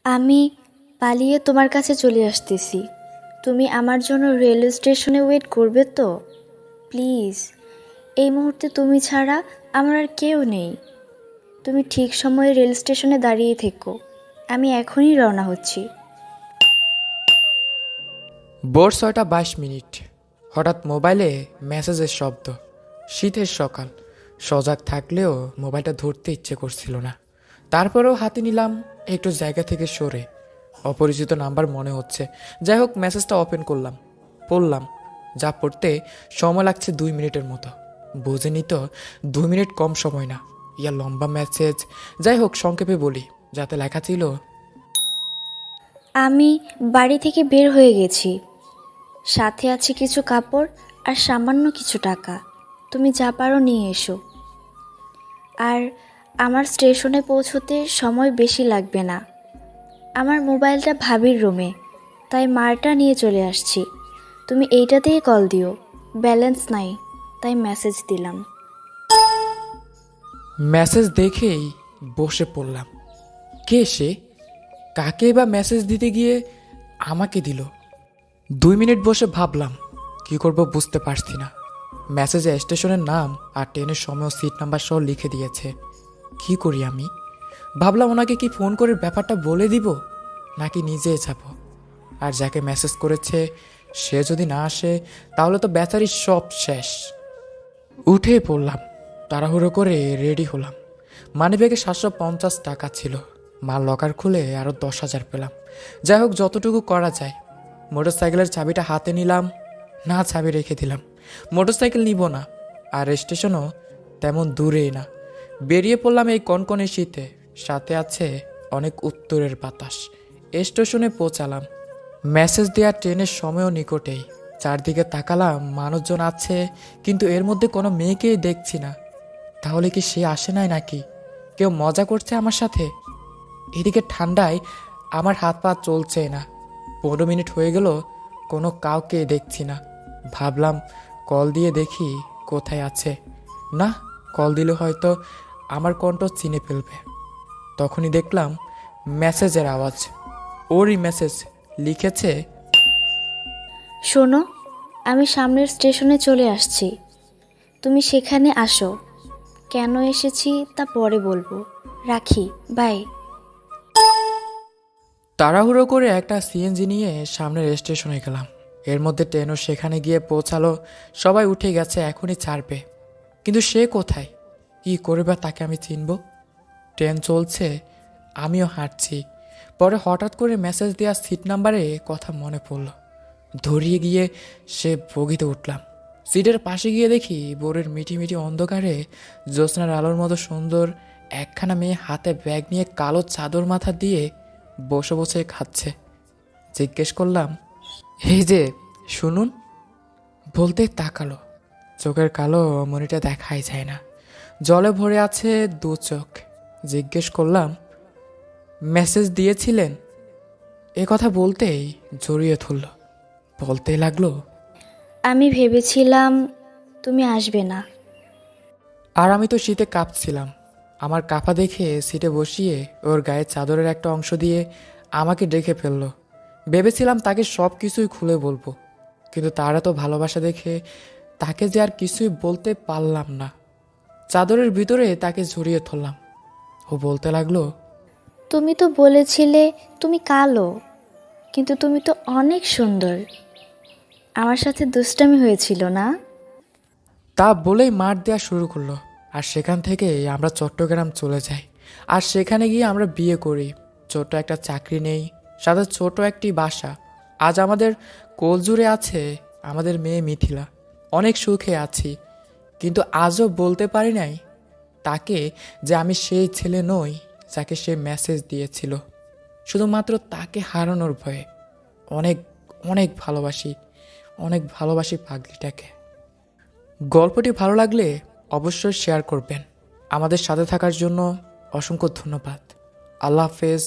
আমি পালিয়ে তোমার কাছে চলে আসতেছি। তুমি আমার জন্য রেলওয়ে স্টেশনে ওয়েট করবে তো? প্লিজ, এই মুহূর্তে তুমি ছাড়া আমার আর কেউ নেই। তুমি ঠিক সময়ে রেল স্টেশনে দাঁড়িয়ে থেকো। আমি এখনই রওনা হচ্ছি। ভোর ৬টা ২২ মিনিট। হঠাৎ মোবাইলে মেসেজের শব্দ। শীতের সকাল, সজাগ থাকলেও মোবাইলটা ধরতে ইচ্ছে করছিল না। তারপরেও হাতে নিলাম, একটু জায়গা থেকে সরে। অপরিচিত নাম্বার মনে হচ্ছে। যাই হোক, মেসেজটা ওপেন করলাম, পড়লাম। যা পড়তে সময় লাগছে ২ মিনিটের মতো। বুঝেনি তো, ২ মিনিট কম সময় না, ইয়া লম্বা মেসেজ। যাই হোক, সংক্ষেপে বলি। যাতে লেখা ছিল, আমি বাড়ি থেকে বের হয়ে গেছি। সাথে আছে কিছু কাপড় আর সামান্য কিছু টাকা। তুমি যা পারো নিয়ে এসো। আর আমার স্টেশনে পৌঁছতে সময় বেশি লাগবে না। আমার মোবাইলটা ভাবির রুমে, তাই মারটা নিয়ে চলে আসছি। তুমি এইটাতেই কল দিও। ব্যালেন্স নাই, তাই মেসেজ দিলাম। মেসেজ দেখেই বসে পড়লাম। কে সে? কাকে বা মেসেজ দিতে গিয়ে আমাকে দিল? ২ মিনিট বসে ভাবলাম, কি করব বুঝতে পারছি না। মেসেজে স্টেশনের নাম আর ট্রেনের সময় ও সিট নাম্বার সহ লিখে দিয়েছে। কি করি আমি? ভাবলাম, ওনাকে কি ফোন করে ব্যাপারটা বলে দিব, নাকি নিজে যাব? আর যাকে মেসেজ করেছে সে যদি না আসে, তাহলে তো বেচারির সব শেষ। উঠে পড়লাম, তাড়াহুড়ো করে রেডি হলাম। মানিব্যাগে ৭৫০ টাকা ছিল। মাল লকার খুলে আরও ১০,০০০ পেলাম। যাই হোক, যতটুকু করা যায়। মোটরসাইকেলের চাবিটা হাতে নিলাম, না চাবি রেখে দিলাম। মোটরসাইকেল নিব না, আর স্টেশনও তেমন দূরে না। বেরিয়ে পড়লাম এই কনকনে শীতে। সাথে আছে অনেক উত্তরের বাতাস। স্টেশনে পৌঁছালাম। মেসেজ দেওয়া ট্রেনের সময়ও নিকটেই। চারদিকে তাকালাম, মানুষজন আছে, কিন্তু এর মধ্যে কোনো মেয়েকেই দেখছি না। তাহলে কি সে আসে নাই নাকি? কেউ মজা করছে আমার সাথে? এদিকে ঠান্ডায় আমার হাত পা চলছে না। ১৫ মিনিট হয়ে গেল, কোনো কাউকে দেখছি না। ভাবলাম, কল দিয়ে দেখি কোথায় আছে। না, কল দিলে হয়তো আমার কণ্ঠ চিনে ফেলবে। তখনই দেখলাম মেসেজের আওয়াজ। ওরই মেসেজ। লিখেছে, শোনো, আমি সামনের স্টেশনে চলে আসছি। তুমি সেখানে আসো। কেন এসেছি তা পরে বলবো। রাখি, বাই। তাড়াহুড়ো করে একটা সিএনজি নিয়ে সামনের স্টেশনে গেলাম। এর মধ্যে ট্রেনও সেখানে গিয়ে পৌঁছালো। সবাই উঠে গেছে, এখনই ছাড়বে। কিন্তু সে কোথায়? কি করে বা তাকে আমি চিনব? ট্রেন চলছে, আমিও হাঁটছি। পরে হঠাৎ করে মেসেজ দেওয়া সিট নাম্বারে কথা মনে পড়ল। ধরিয়ে গিয়ে সে বগিতে উঠলাম। সিটের পাশে গিয়ে দেখি বোরের মিটি মিটি অন্ধকারে জ্যোৎস্নার আলোর মতো সুন্দর একখানা মেয়ে হাতে ব্যাগ নিয়ে কালো চাদর মাথা দিয়ে বসে বসে খাচ্ছে। জিজ্ঞেস করলাম, এই যে শুনুন। বলতে তাকালো। চোখের কালো মনিটা দেখাই যায় না, জলে ভরে আছে দু চোখ। জিজ্ঞেস করলাম, মেসেজ দিয়েছিলেন? এ কথা বলতেই জড়িয়ে ধরল। বলতেই লাগলো, আমি ভেবেছিলাম তুমি আসবে না। আর আমি তো শীতে কাঁপছিলাম। আমার কাঁপা দেখে সিটে বসিয়ে ওর গায়ের চাদরের একটা অংশ দিয়ে আমাকে ডেকে ফেললো। ভেবেছিলাম তাকে সব কিছুই খুলে বলবো, কিন্তু তার এত ভালোবাসা দেখে তাকে যে আর কিছুই বলতে পারলাম না। চাদরের ভিতরে তাকে জড়িয়ে ধরলাম। ও বলতে লাগলো, তুমি তো বলেছিলে তুমি কালো, কিন্তু তুমি তো অনেক সুন্দর। আমার সাথে দুষ্টামি হয়েছিল না? তা বলেই মার দেওয়া শুরু করলো। আর সেখান থেকে আমরা চট্টগ্রাম চলে যাই। আর সেখানে গিয়ে আমরা বিয়ে করি। ছোট একটা চাকরি নেই, সাথে ছোট একটি বাসা। আজ আমাদের কোলজুড়ে আছে আমাদের মেয়ে মিথিলা। অনেক সুখে আছি, কিন্তু আজও বলতে পারি নাই তাকে যে আমি সেই ছেলে নই যাকে সে মেসেজ দিয়েছিল। শুধুমাত্র তাকে হারানোর ভয়ে। অনেক অনেক ভালোবাসি, অনেক ভালোবাসি পাগলিটাকে। গল্পটি ভালো লাগলে অবশ্যই শেয়ার করবেন। আমাদের সাথে থাকার জন্য অসংখ্য ধন্যবাদ। আল্লাহ হাফেজ।